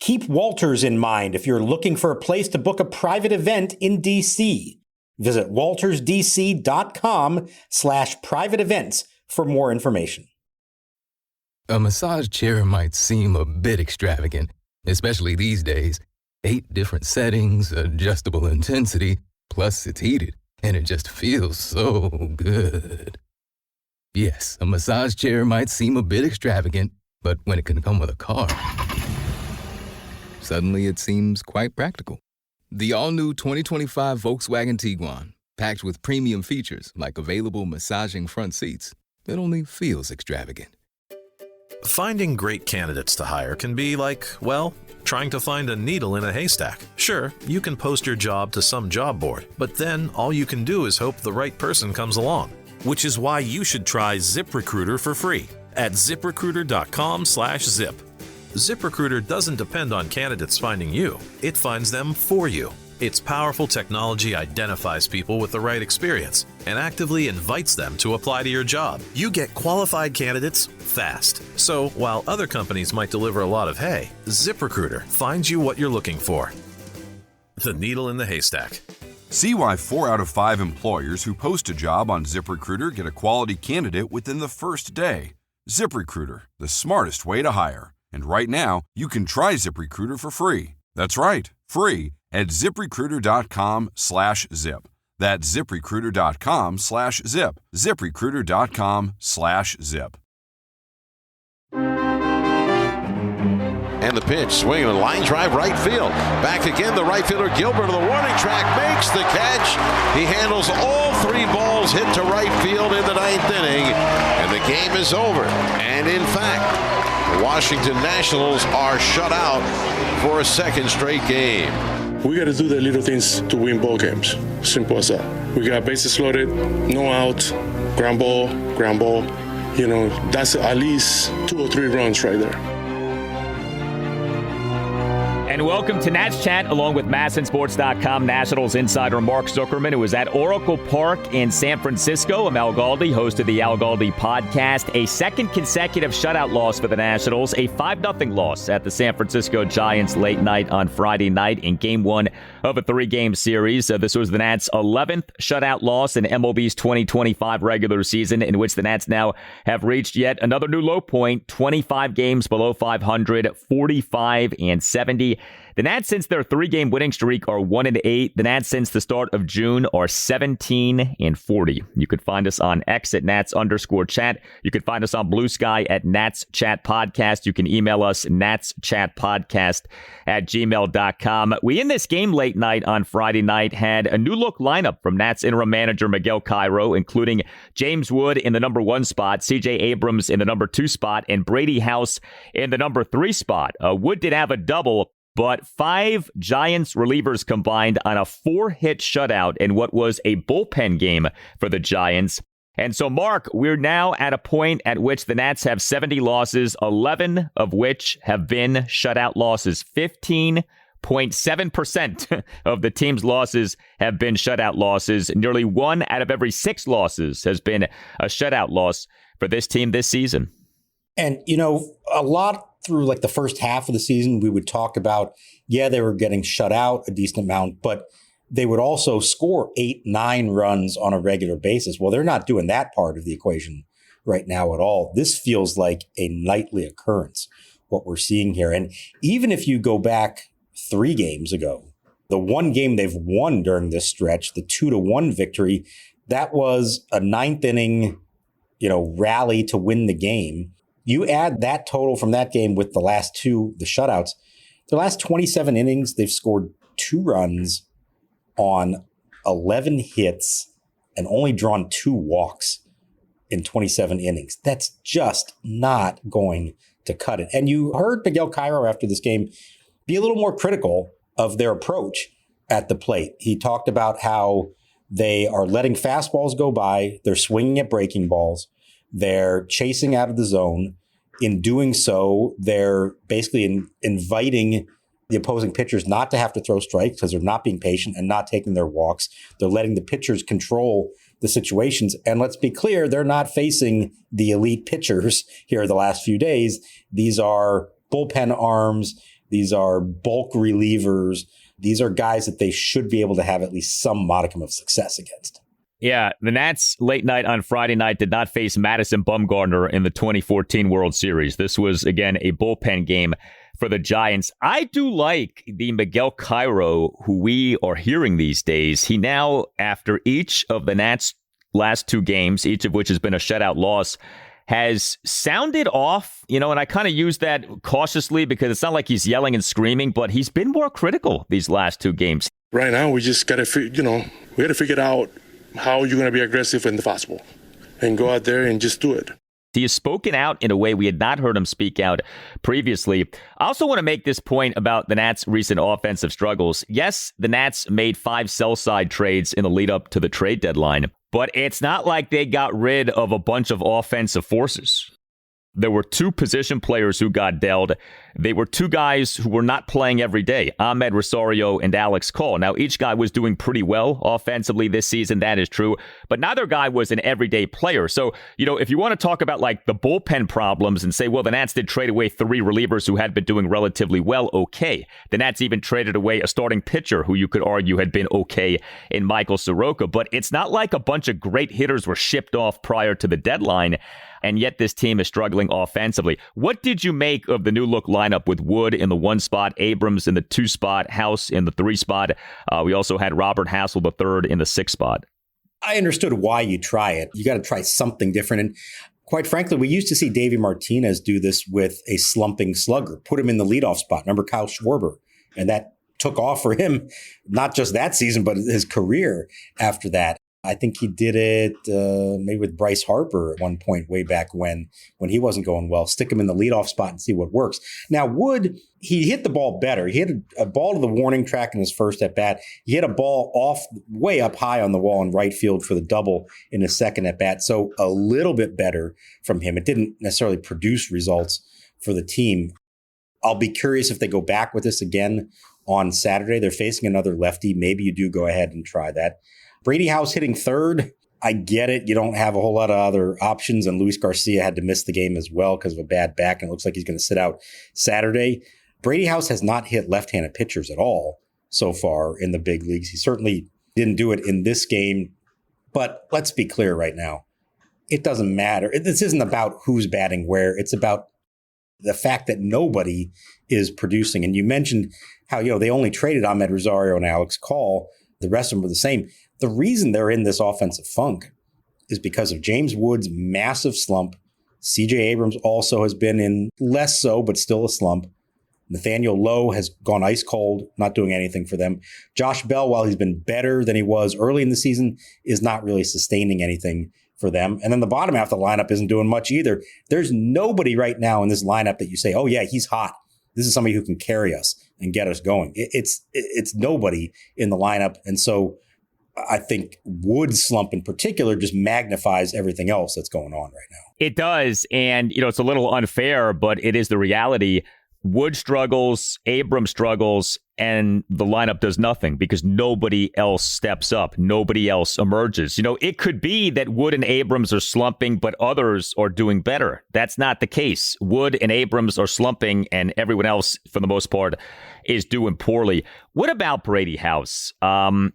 Keep Walters in mind if you're looking for a place to book a private event in DC. Visit waltersdc.com/private events for more information. A massage chair might seem a bit extravagant, especially these days. 8 different settings, adjustable intensity, plus it's heated, and it just feels so good. Yes, a massage chair might seem a bit extravagant, but when it can come with a car, suddenly it seems quite practical. The all-new 2025 Volkswagen Tiguan, packed with premium features like available massaging front seats, it only feels extravagant. Finding great candidates to hire can be like, well, trying to find a needle in a haystack. Sure, you can post your job to some job board, but then all you can do is hope the right person comes along. Which is why you should try ZipRecruiter for free at ziprecruiter.com/zip. ZipRecruiter doesn't depend on candidates finding you. It finds them for you. Its powerful technology identifies people with the right experience and actively invites them to apply to your job. You get qualified candidates fast. So while other companies might deliver a lot of hay, ZipRecruiter finds you what you're looking for. The needle in the haystack. See why 4 out of 5 employers who post a job on ZipRecruiter get a quality candidate within the first day. ZipRecruiter, the smartest way to hire. And right now, you can try ZipRecruiter for free. That's right, free at ziprecruiter.com/zip. That's ziprecruiter.com/zip. ziprecruiter.com/zip. And the pitch, swinging a line drive right field. Back again, the right fielder Gilbert of the warning track makes the catch. He handles all 3 balls hit to right field in the 9th inning, and the game is over. And in fact, the Washington Nationals are shut out for a second straight game. We got to do the little things to win ball games. Simple as that. We got bases loaded, no outs, ground ball. You know, that's at least 2 or 3 runs right there. And welcome to Nats Chat, along with MASNsports.com Nationals insider Mark Zuckerman, who was at Oracle Park in San Francisco. Al Galdi hosted the Al Galdi podcast. A second consecutive shutout loss for the Nationals, a 5-0 loss at the San Francisco Giants late night on Friday night in Game 1 of a 3-game series. This was the Nats' 11th shutout loss in MLB's 2025 regular season, in which the Nats now have reached yet another new low point, 25 games below 500, 45-70. The Nats, since their 3-game winning streak, are 1-8. The Nats, since the start of June, are 17-40. You could find us on X at Nats_chat. You could find us on Blue Sky at Nats Chat Podcast. You can email us natschatpodcast@gmail.com. We, in this game late night on Friday night, had a new look lineup from Nats interim manager Miguel Cairo, including James Wood in the number 1 spot, C.J. Abrams in the number 2 spot, and Brady House in the number 3 spot. Wood did have a double, but 5 Giants relievers combined on a 4-hit shutout in what was a bullpen game for the Giants. And so, Mark, we're now at a point at which the Nats have 70 losses, 11 of which have been shutout losses. 15.7% of the team's losses have been shutout losses. Nearly 1 out of every 6 losses has been a shutout loss for this team this season. And, you know, a lot through like the first half of the season, we would talk about, they were getting shut out a decent amount, but they would also score 8-9 runs on a regular basis. Well, they're not doing that part of the equation right now at all. This feels like a nightly occurrence, what we're seeing here. And even if you go back 3 games ago, the 1 game they've won during this stretch, the 2-1 victory, that was a 9th inning, rally to win the game. You add that total from that game with the last 2, the shutouts, the last 27 innings, they've scored 2 runs on 11 hits and only drawn 2 walks in 27 innings. That's just not going to cut it. And you heard Miguel Cairo after this game be a little more critical of their approach at the plate. He talked about how they are letting fastballs go by. They're swinging at breaking balls. They're chasing out of the zone. In doing so, they're basically inviting the opposing pitchers not to have to throw strikes because they're not being patient and not taking their walks. They're letting the pitchers control the situations. And let's be clear, they're not facing the elite pitchers here the last few days. These are bullpen arms. These are bulk relievers. These are guys that they should be able to have at least some modicum of success against. Yeah, the Nats late night on Friday night did not face Madison Bumgarner in the 2014 World Series. This was, again, a bullpen game for the Giants. I do like the Miguel Cairo, who we are hearing these days. He now, after each of the Nats' last two games, each of which has been a shutout loss, has sounded off, and I kind of use that cautiously because it's not like he's yelling and screaming, but he's been more critical these last two games. Right now, we just got to, we got to figure out how you're going to be aggressive in the fastball and go out there and just do it. He has spoken out in a way we had not heard him speak out previously. I also want to make this point about the Nats' recent offensive struggles. Yes, the Nats made 5 sell-side trades in the lead-up to the trade deadline, but it's not like they got rid of a bunch of offensive forces. There were 2 position players who got dealt. They were 2 guys who were not playing every day, Ahmed Rosario and Alex Call. Now, each guy was doing pretty well offensively this season. That is true. But neither guy was an everyday player. So, if you want to talk about like the bullpen problems and say, well, the Nats did trade away 3 relievers who had been doing relatively well, okay. The Nats even traded away a starting pitcher who you could argue had been okay in Michael Soroka. But it's not like a bunch of great hitters were shipped off prior to the deadline. And yet this team is struggling offensively. What did you make of the new look lineup with Wood in the 1 spot, Abrams in the 2 spot, House in the 3 spot? We also had Robert Hassel III in the 6 spot. I understood why you try it. You got to try something different. And quite frankly, we used to see Davey Martinez do this with a slumping slugger, put him in the leadoff spot. Remember Kyle Schwarber? And that took off for him, not just that season, but his career after that. I think he did it maybe with Bryce Harper at one point way back when he wasn't going well. Stick him in the leadoff spot and see what works. Now, Wood, he hit the ball better. He hit a ball to the warning track in his first at-bat. He hit a ball way up high on the wall in right field for the double in his second at-bat. So a little bit better from him. It didn't necessarily produce results for the team. I'll be curious if they go back with this again on Saturday. They're facing another lefty. Maybe you do go ahead and try that. Brady House hitting third. I get it. You don't have a whole lot of other options. And Luis Garcia had to miss the game as well because of a bad back. And it looks like he's going to sit out Saturday. Brady House has not hit left-handed pitchers at all so far in the big leagues. He certainly didn't do it in this game. But let's be clear right now. It doesn't matter. This isn't about who's batting where. It's about the fact that nobody is producing. And you mentioned how, they only traded Ahmed Rosario and Alex Call. The rest of them were the same. The reason they're in this offensive funk is because of James Wood's massive slump. C.J. Abrams also has been in less so, but still a slump. Nathaniel Lowe has gone ice cold, not doing anything for them. Josh Bell, while he's been better than he was early in the season, is not really sustaining anything for them. And then the bottom half of the lineup isn't doing much either. There's nobody right now in this lineup that you say, oh yeah, he's hot. This is somebody who can carry us and get us going. It's nobody in the lineup. And so I think Wood's slump in particular just magnifies everything else that's going on right now. It does. And, it's a little unfair, but it is the reality. Wood struggles, Abrams struggles, and the lineup does nothing because nobody else steps up. Nobody else emerges. It could be that Wood and Abrams are slumping, but others are doing better. That's not the case. Wood and Abrams are slumping, and everyone else, for the most part, is doing poorly. What about Brady House? I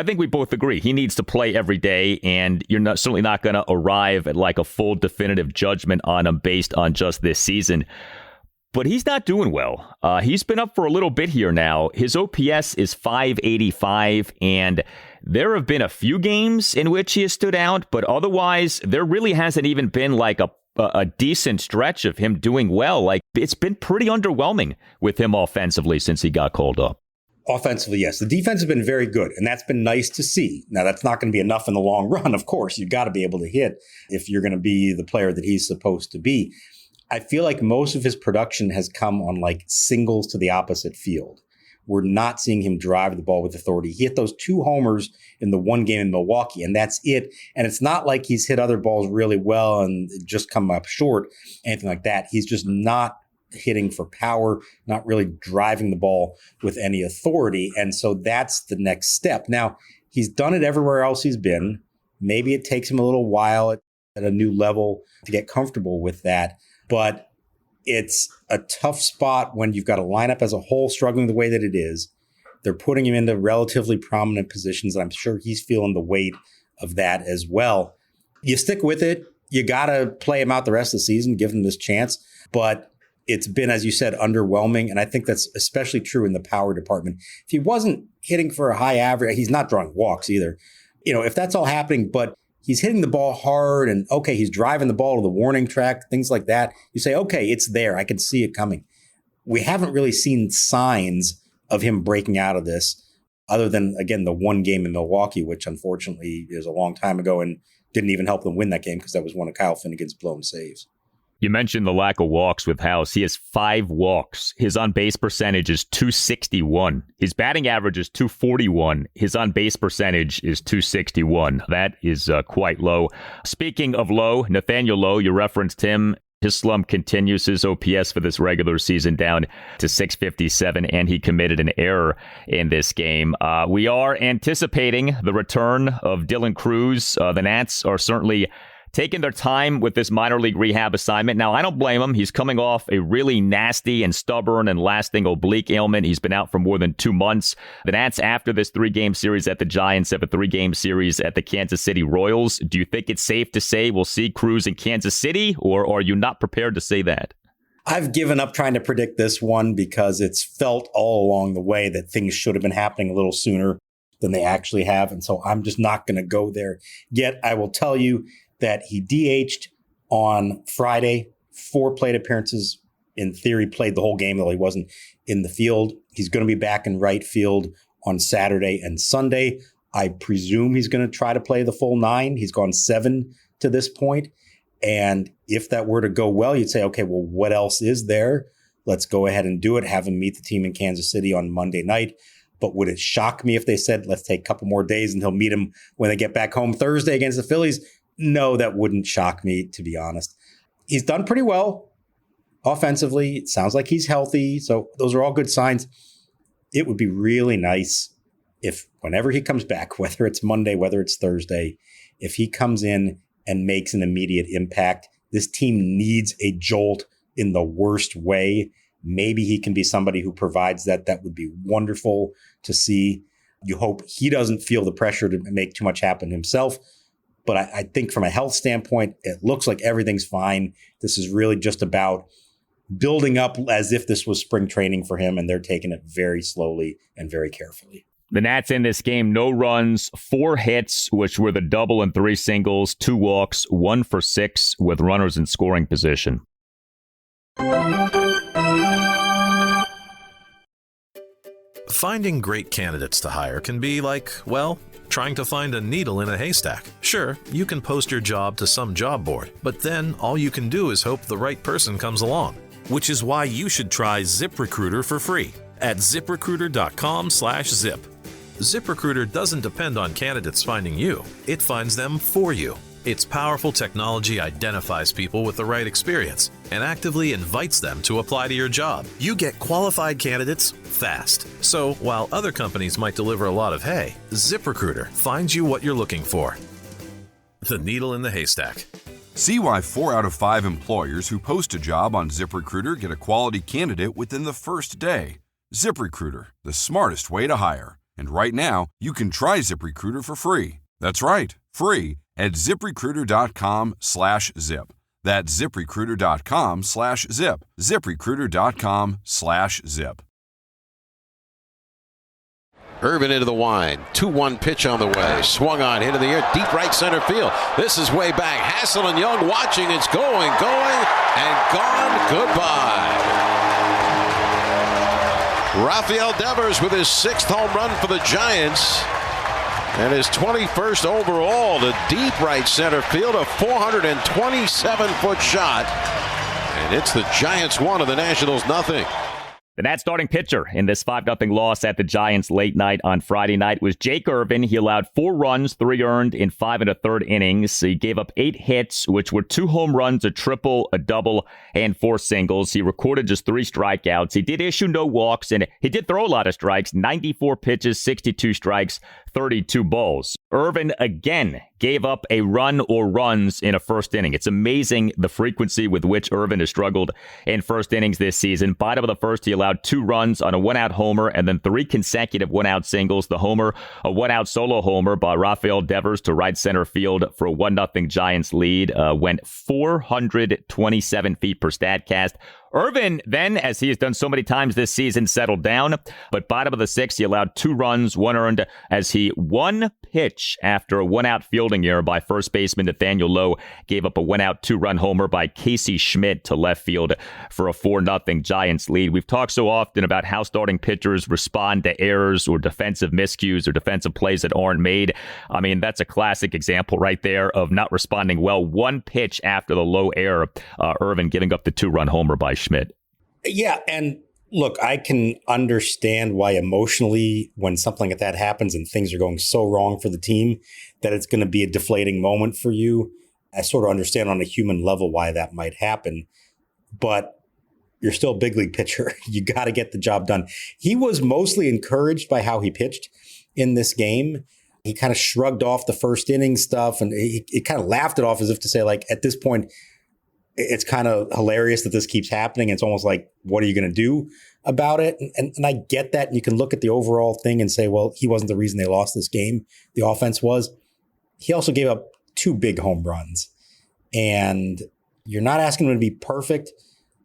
think we both agree he needs to play every day, and you're certainly not going to arrive at like a full definitive judgment on him based on just this season. But he's not doing well. He's been up for a little bit here now. His OPS is 585, and there have been a few games in which he has stood out, but otherwise, there really hasn't even been like a decent stretch of him doing well. Like, it's been pretty underwhelming with him offensively since he got called up. Offensively, yes. The defense has been very good, and that's been nice to see. Now, that's not going to be enough in the long run, of course. You've got to be able to hit if you're going to be the player that he's supposed to be. I feel like most of his production has come on like singles to the opposite field. We're not seeing him drive the ball with authority. He hit those 2 homers in the one game in Milwaukee, and that's it. And it's not like he's hit other balls really well and just come up short, anything like that. He's just not hitting for power, not really driving the ball with any authority. And so that's the next step. Now, he's done it everywhere else he's been. Maybe it takes him a little while at a new level to get comfortable with that. But it's a tough spot when you've got a lineup as a whole struggling the way that it is. They're putting him into relatively prominent positions, and I'm sure he's feeling the weight of that as well. You stick with it. You got to play him out the rest of the season, give him this chance. But it's been, as you said, underwhelming. And I think that's especially true in the power department. If he wasn't hitting for a high average, he's not drawing walks either. If that's all happening, but he's hitting the ball hard and, okay, he's driving the ball to the warning track, things like that. You say, okay, it's there. I can see it coming. We haven't really seen signs of him breaking out of this other than, again, the one game in Milwaukee, which unfortunately is a long time ago and didn't even help them win that game because that was one of Kyle Finnegan's blown saves. You mentioned the lack of walks with House. He has 5 walks. His on-base percentage is .261. His batting average is .241. His on-base percentage is .261. That is quite low. Speaking of low, Nathaniel Lowe, you referenced him. His slump continues. His OPS for this regular season down to .657, and he committed an error in this game. We are anticipating the return of Dylan Cruz. The Nats are certainly taking their time with this minor league rehab assignment. Now, I don't blame him. He's coming off a really nasty and stubborn and lasting oblique ailment. He's been out for more than 2 months. The Nats, after this 3-game series at the Giants, have a 3-game series at the Kansas City Royals. Do you think it's safe to say we'll see Cruz in Kansas City, or are you not prepared to say that? I've given up trying to predict this one because it's felt all along the way that things should have been happening a little sooner than they actually have. And so I'm just not going to go there. Yet I will tell you that he DH'd on Friday, 4 plate appearances, in theory played the whole game, though he wasn't in the field. He's going to be back in right field on Saturday and Sunday. I presume he's going to try to play the full 9. He's gone 7 to this point. And if that were to go well, you'd say, okay, well, what else is there? Let's go ahead and do it. Have him meet the team in Kansas City on Monday night. But would it shock me if they said, let's take a couple more days and he'll meet him when they get back home Thursday against the Phillies? No, that wouldn't shock me, to be honest. He's done pretty well offensively. It sounds like he's healthy. So those are all good signs. It would be really nice if whenever he comes back, whether it's Monday, whether it's Thursday, if he comes in and makes an immediate impact. This team needs a jolt in the worst way. Maybe he can be somebody who provides that. That would be wonderful to see. You hope he doesn't feel the pressure to make too much happen himself. But I think from a health standpoint, it looks like everything's fine. This is really just about building up as if this was spring training for him, and they're taking it very slowly and very carefully. The Nats in this game, no runs, 4 hits, which were the double and 3 singles, 2 walks, 1 for 6 with runners in scoring position. Finding great candidates to hire can be like, well, trying to find a needle in a haystack. Sure, you can post your job to some job board, but then all you can do is hope the right person comes along. Which is why you should try ZipRecruiter for free at ZipRecruiter.com/zip. ZipRecruiter doesn't depend on candidates finding you. It finds them for you. Its powerful technology identifies people with the right experience and actively invites them to apply to your job. You get qualified candidates fast. So while other companies might deliver a lot of hay, ZipRecruiter finds you what you're looking for. The needle in the haystack. See why 4 out of 5 employers who post a job on ZipRecruiter get a quality candidate within the first day. ZipRecruiter, the smartest way to hire. And right now, you can try ZipRecruiter for free. That's right, free at ZipRecruiter.com/zip. That's ZipRecruiter.com/zip. ZipRecruiter.com/zip. Irvin into the wind. 2-1 pitch on the way. Swung on into the air. Deep right center field. This is way back. Hassel and Young watching. It's going, and gone. Goodbye. Rafael Devers with his 6th home run for the Giants. And his 21st overall to deep right center field. A 427-foot shot. And it's the Giants 1 and the Nationals 0. The Nats starting pitcher in this 5-0 loss at the Giants late night on Friday night was Jake Irvin. He allowed 4 runs, 3 earned in 5 1/3 innings. He gave up 8 hits, which were 2 home runs, a triple, a double, and 4 singles. He recorded just 3 strikeouts. He did issue no walks, and he did throw a lot of strikes, 94 pitches, 62 strikes, 32 balls. Irvin again gave up a run or runs in a first inning. It's amazing the frequency with which Irvin has struggled in first innings this season. Bottom of the first, he allowed 2 runs on a 1-out homer and then 3 consecutive 1-out singles. The homer, a 1-out solo homer by Rafael Devers to right center field for a 1-0 Giants lead, went 427 feet per Statcast. Irvin then, as he has done so many times this season, settled down. But bottom of the 6th, he allowed 2 runs, 1 earned, as he one pitch after a 1-out fielding error by first baseman Nathaniel Lowe gave up a 1-out 2-run homer by Casey Schmidt to left field for a 4-0 Giants lead. We've talked so often about how starting pitchers respond to errors or defensive miscues or defensive plays that aren't made. I mean, that's a classic example right there of not responding well. One pitch after the Lowe error, Irvin giving up the 2-run homer by Schmidt. Yeah, and look, I can understand why emotionally when something like that happens and things are going so wrong for the team that it's going to be a deflating moment for you. I sort of understand on a human level why that might happen, but you're still a big league pitcher. You got to get the job done. He was mostly encouraged by how he pitched in this game. He kind of shrugged off the first inning stuff and he kind of laughed it off as if to say, like, at this point, it's kind of hilarious that this keeps happening. It's almost like, what are you going to do about it? And I get that. And you can look at the overall thing and say, well, he wasn't the reason they lost this game. The offense was. He also gave up 2 big home runs. And you're not asking him to be perfect,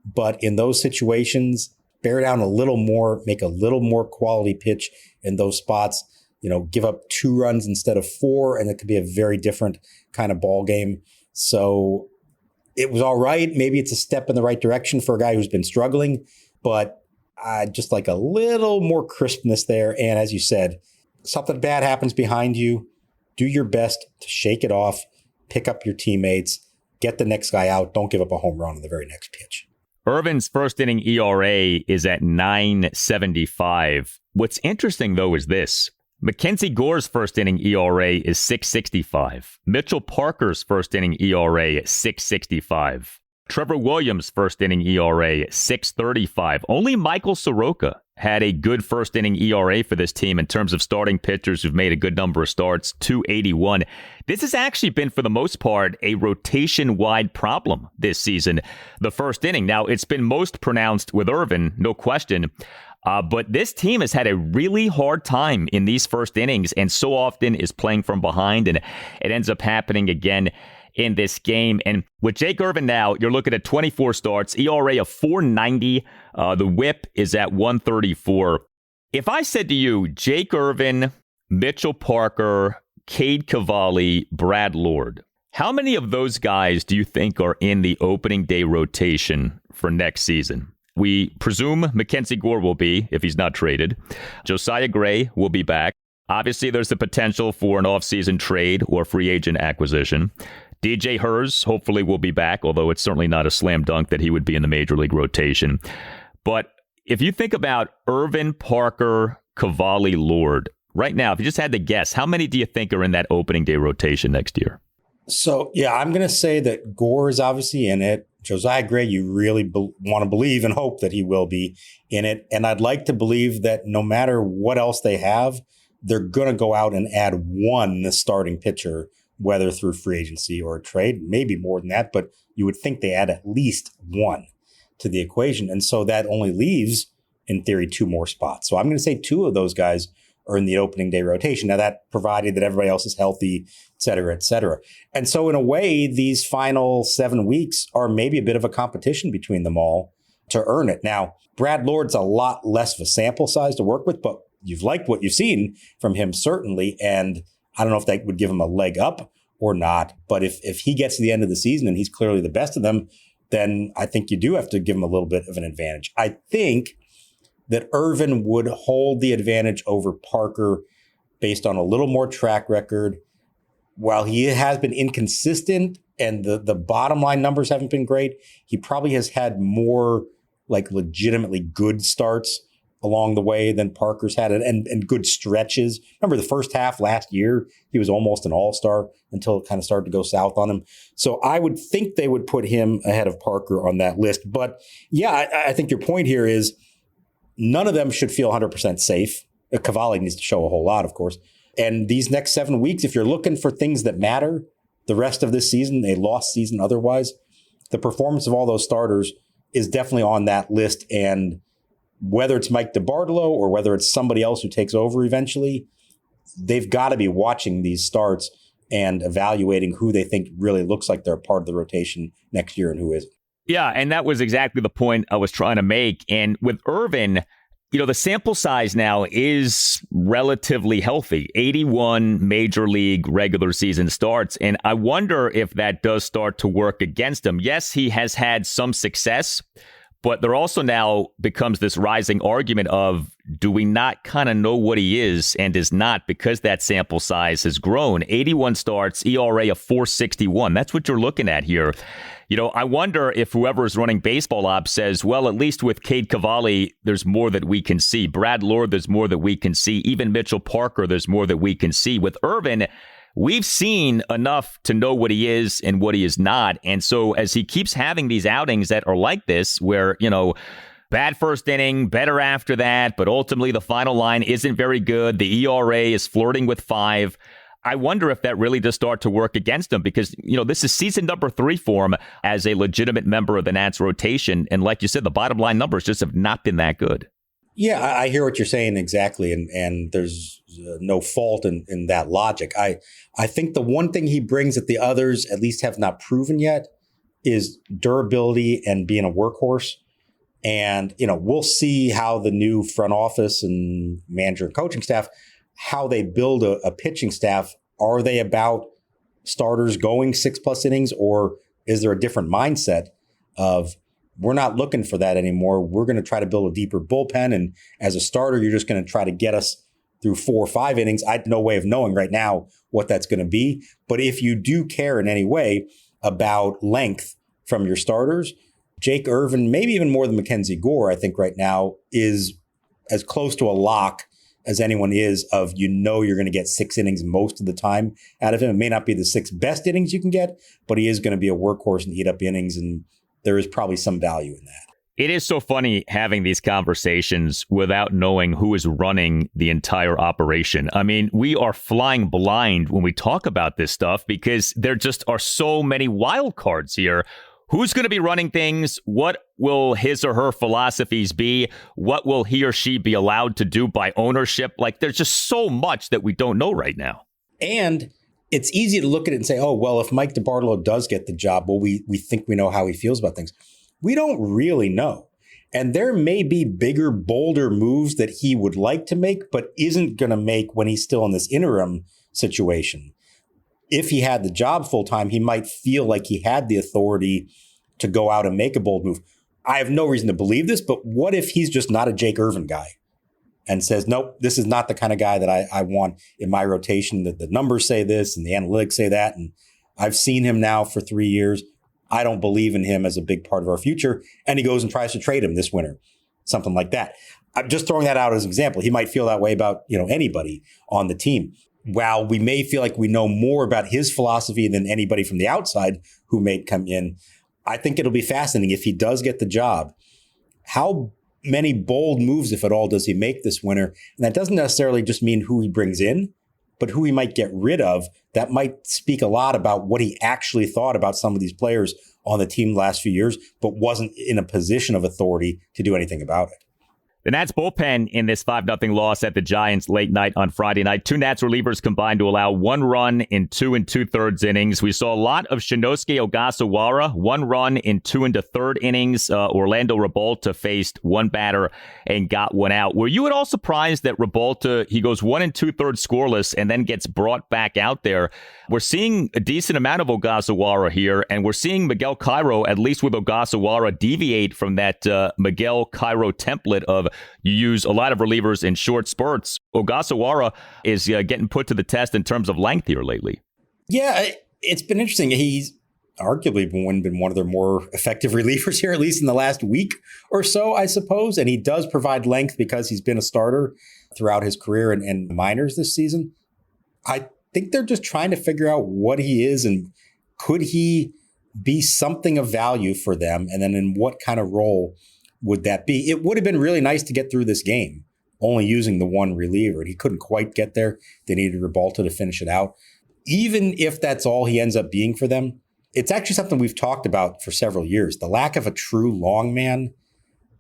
but in those situations, bear down a little more, make a little more quality pitch in those spots. Give up 2 runs instead of 4, and it could be a very different kind of ball game. So it was all right. Maybe it's a step in the right direction for a guy who's been struggling, but just like a little more crispness there. And as you said, something bad happens behind you. Do your best to shake it off, pick up your teammates, get the next guy out. Don't give up a home run on the very next pitch. Irvin's first inning ERA is at 9.75. What's interesting, though, is this. Mackenzie Gore's first inning ERA is 6.65. Mitchell Parker's first inning ERA is 6.65. Trevor Williams' first inning ERA 6.35. Only Michael Soroka had a good first inning ERA for this team in terms of starting pitchers who've made a good number of starts, 2.81. This has actually been, for the most part, a rotation-wide problem this season, the first inning. Now, it's been most pronounced with Irvin, no question. But this team has had a really hard time in these first innings and so often is playing from behind, and it ends up happening again in this game. And with Jake Irvin now, you're looking at 24 starts, ERA of 4.90. The whip is at 1.34. If I said to you, Jake Irvin, Mitchell Parker, Cade Cavalli, Brad Lord, how many of those guys do you think are in the opening day rotation for next season? We presume Mackenzie Gore will be, if he's not traded. Josiah Gray will be back. Obviously, there's the potential for an offseason trade or free agent acquisition. DJ Hers hopefully will be back, although it's certainly not a slam dunk that he would be in the major league rotation. But if you think about Irvin, Parker, Cavalli, Lord, right now, if you just had to guess, how many do you think are in that opening day rotation next year? So, yeah, I'm going to say that Gore is obviously in it. Josiah Gray, you really want to believe and hope that he will be in it. And I'd like to believe that no matter what else they have, they're going to go out and add one starting pitcher, whether through free agency or a trade, maybe more than that. But you would think they add at least one to the equation. And so that only leaves, in theory, 2 more spots. So I'm going to say 2 of those guys are in the opening day rotation. Now, that provided that everybody else is healthy, et cetera, et cetera. And so in a way, these final 7 weeks are maybe a bit of a competition between them all to earn it. Now, Brad Lord's a lot less of a sample size to work with, but you've liked what you've seen from him, certainly. And I don't know if that would give him a leg up or not. But if he gets to the end of the season and he's clearly the best of them, then I think you do have to give him a little bit of an advantage. I think that Irvin would hold the advantage over Parker based on a little more track record. While he has been inconsistent and the bottom line numbers haven't been great, he probably has had more like legitimately good starts along the way than Parker's had and good stretches. Remember the first half last year, he was almost an all-star until it kind of started to go south on him. So I would think they would put him ahead of Parker on that list. But yeah, I think your point here is none of them should feel 100% safe. Cavalli needs to show a whole lot, of course. And these next 7 weeks, if you're looking for things that matter, the rest of this season, a lost season otherwise, the performance of all those starters is definitely on that list. And whether it's Mike DeBartolo or whether it's somebody else who takes over eventually, they've got to be watching these starts and evaluating who they think really looks like they're part of the rotation next year and who isn't. Yeah, and that was exactly the point I was trying to make. And with Irvin, the sample size now is relatively healthy. 81 major league regular season starts. And I wonder if that does start to work against him. Yes, he has had some success, but there also now becomes this rising argument of, do we not kind of know what he is and is not because that sample size has grown? 81 starts, ERA of 4.61. That's what you're looking at here. I wonder if whoever is running baseball ops says, well, at least with Cade Cavalli, there's more that we can see. Brad Lord, there's more that we can see. Even Mitchell Parker, there's more that we can see. With Irvin, we've seen enough to know what he is and what he is not. And so as he keeps having these outings that are like this, where, bad first inning, better after that, but ultimately the final line isn't very good. The ERA is flirting with 5. I wonder if that really does start to work against him because, this is season number 3 for him as a legitimate member of the Nats rotation. And like you said, the bottom line numbers just have not been that good. Yeah, I hear what you're saying exactly. And there's no fault in that logic. I think the one thing he brings that the others at least have not proven yet is durability and being a workhorse. And, we'll see how the new front office and manager and coaching staff, how they build a pitching staff. Are they about starters going 6+ innings, or is there a different mindset of we're not looking for that anymore? We're going to try to build a deeper bullpen. And as a starter, you're just going to try to get us through 4 or 5 innings. I have no way of knowing right now what that's going to be. But if you do care in any way about length from your starters, Jake Irvin, maybe even more than Mackenzie Gore, I think right now is as close to a lock as anyone is of, you're going to get 6 innings most of the time out of him. It may not be the 6 best innings you can get, but he is going to be a workhorse and eat up innings. And there is probably some value in that. It is so funny having these conversations without knowing who is running the entire operation. I mean, we are flying blind when we talk about this stuff because there just are so many wild cards here. Who's going to be running things? What will his or her philosophies be? What will he or she be allowed to do by ownership? Like, there's just so much that we don't know right now. And it's easy to look at it and say, oh, well, if Mike DeBartolo does get the job, well, we think we know how he feels about things. We don't really know. And there may be bigger, bolder moves that he would like to make, but isn't going to make when he's still in this interim situation. If he had the job full time, he might feel like he had the authority to go out and make a bold move. I have no reason to believe this, but what if he's just not a Jake Irvin guy and says, nope, this is not the kind of guy that I want in my rotation, that the numbers say this and the analytics say that. And I've seen him now for 3 years. I don't believe in him as a big part of our future. And he goes and tries to trade him this winter, something like that. I'm just throwing that out as an example. He might feel that way about, anybody on the team. While we may feel like we know more about his philosophy than anybody from the outside who may come in, I think it'll be fascinating if he does get the job. How many bold moves, if at all, does he make this winter? And that doesn't necessarily just mean who he brings in, but who he might get rid of. That might speak a lot about what he actually thought about some of these players on the team the last few years, but wasn't in a position of authority to do anything about it. The Nats bullpen in this 5-0 loss at the Giants late night on Friday night. 2 Nats relievers combined to allow 1 run in 2 2/3 innings. We saw a lot of Shinnosuke Ogasawara, 1 run in 2 1/3 innings. Orlando Revolta faced 1 batter and got 1 out. Were you at all surprised that Revolta, he goes 1 2/3 scoreless and then gets brought back out there? We're seeing a decent amount of Ogasawara here, and we're seeing Miguel Cairo, at least with Ogasawara, deviate from that Miguel Cairo template of you use a lot of relievers in short spurts. Ogasawara is getting put to the test in terms of length here lately. Yeah, it's been interesting. He's arguably been one of their more effective relievers here, at least in the last week or so, I suppose. And he does provide length because he's been a starter throughout his career and minors this season. I think they're just trying to figure out what he is and could he be something of value for them? And then in what kind of role would that be? It would have been really nice to get through this game only using the one reliever, and he couldn't quite get there. They needed Rebalta to finish it out. Even if that's all he ends up being for them, it's actually something we've talked about for several years. The lack of a true long man,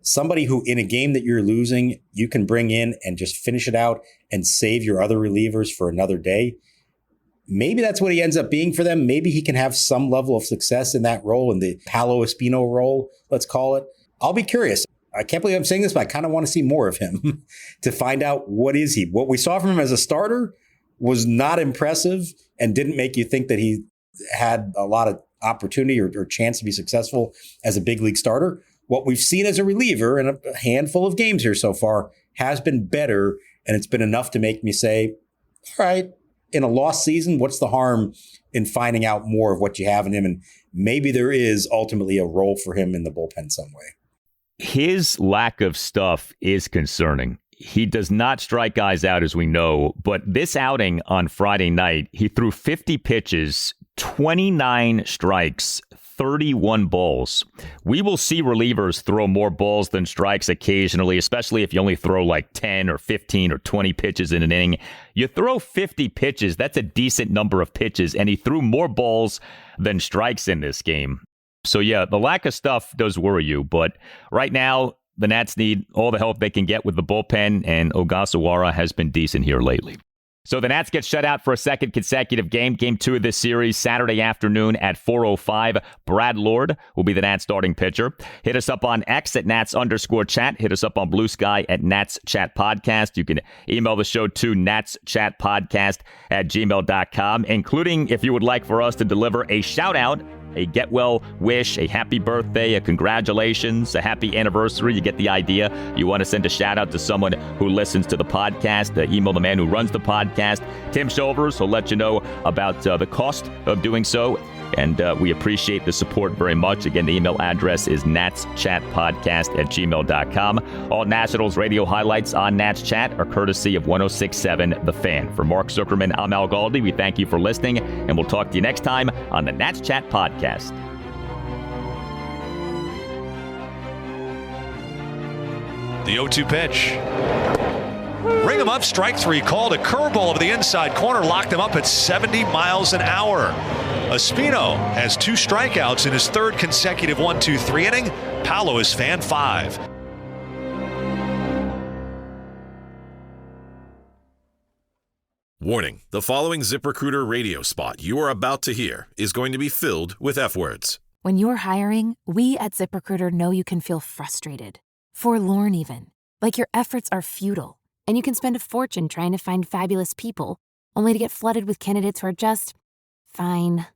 somebody who in a game that you're losing, you can bring in and just finish it out and save your other relievers for another day. Maybe that's what he ends up being for them. Maybe he can have some level of success in that role, in the Paolo Espino role, let's call it. I'll be curious. I can't believe I'm saying this, but I kind of want to see more of him to find out what is he. What we saw from him as a starter was not impressive and didn't make you think that he had a lot of opportunity or chance to be successful as a big league starter. What we've seen as a reliever in a handful of games here so far has been better, and it's been enough to make me say, all right, in a lost season, what's the harm in finding out more of what you have in him? And maybe there is ultimately a role for him in the bullpen some way. His lack of stuff is concerning. He does not strike guys out, as we know, but this outing on Friday night, he threw 50 pitches, 29 strikes, 31 balls. We will see relievers throw more balls than strikes occasionally, especially if you only throw like 10 or 15 or 20 pitches in an inning. You throw 50 pitches, that's a decent number of pitches, and he threw more balls than strikes in this game. So yeah, the lack of stuff does worry you, but right now, the Nats need all the help they can get with the bullpen, and Ogasawara has been decent here lately. So the Nats get shut out for a second consecutive game. Game 2 of this series, Saturday afternoon at 4:05. Brad Lord will be the Nats starting pitcher. Hit us up on X at Nats_chat. Hit us up on Blue Sky at Nats Chat Podcast. You can email the show to natschatpodcast@gmail.com, including if you would like for us to deliver a shout out, a get well wish, a happy birthday, a congratulations, a happy anniversary. You get the idea. You want to send a shout out to someone who listens to the podcast. Email the man who runs the podcast, Tim Shovers. He'll let you know about the cost of doing so. And we appreciate the support very much. Again, the email address is natschatpodcast@gmail.com. All Nationals radio highlights on Nats Chat are courtesy of 106.7 The Fan. For Mark Zuckerman, I'm Al Galdi. We thank you for listening, and we'll talk to you next time on the Nats Chat Podcast. The 0-2 pitch. Ring him up, strike three, called a curveball over the inside corner, locked him up at 70 miles an hour. Espino has 2 strikeouts in his 3rd consecutive 1-2-3 inning. Paolo is fan 5. Warning, the following ZipRecruiter radio spot you are about to hear is going to be filled with F-words. When you're hiring, we at ZipRecruiter know you can feel frustrated, forlorn even, like your efforts are futile, and you can spend a fortune trying to find fabulous people, only to get flooded with candidates who are just fine.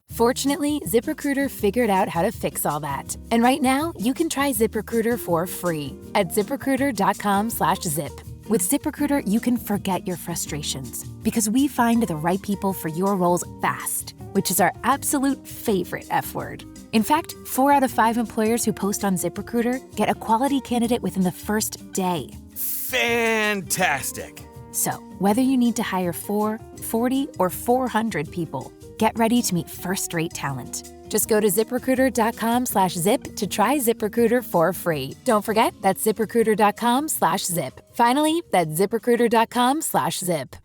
Fortunately, ZipRecruiter figured out how to fix all that. And right now, you can try ZipRecruiter for free at ZipRecruiter.com/zip. With ZipRecruiter, you can forget your frustrations because we find the right people for your roles fast, which is our absolute favorite F word. In fact, 4 out of 5 employers who post on ZipRecruiter get a quality candidate within the first day. Fantastic. So, whether you need to hire 4, 40, or 400 people, get ready to meet first-rate talent. Just go to ZipRecruiter.com/zip to try ZipRecruiter for free. Don't forget, that's ZipRecruiter.com/zip. Finally, that's ZipRecruiter.com/zip.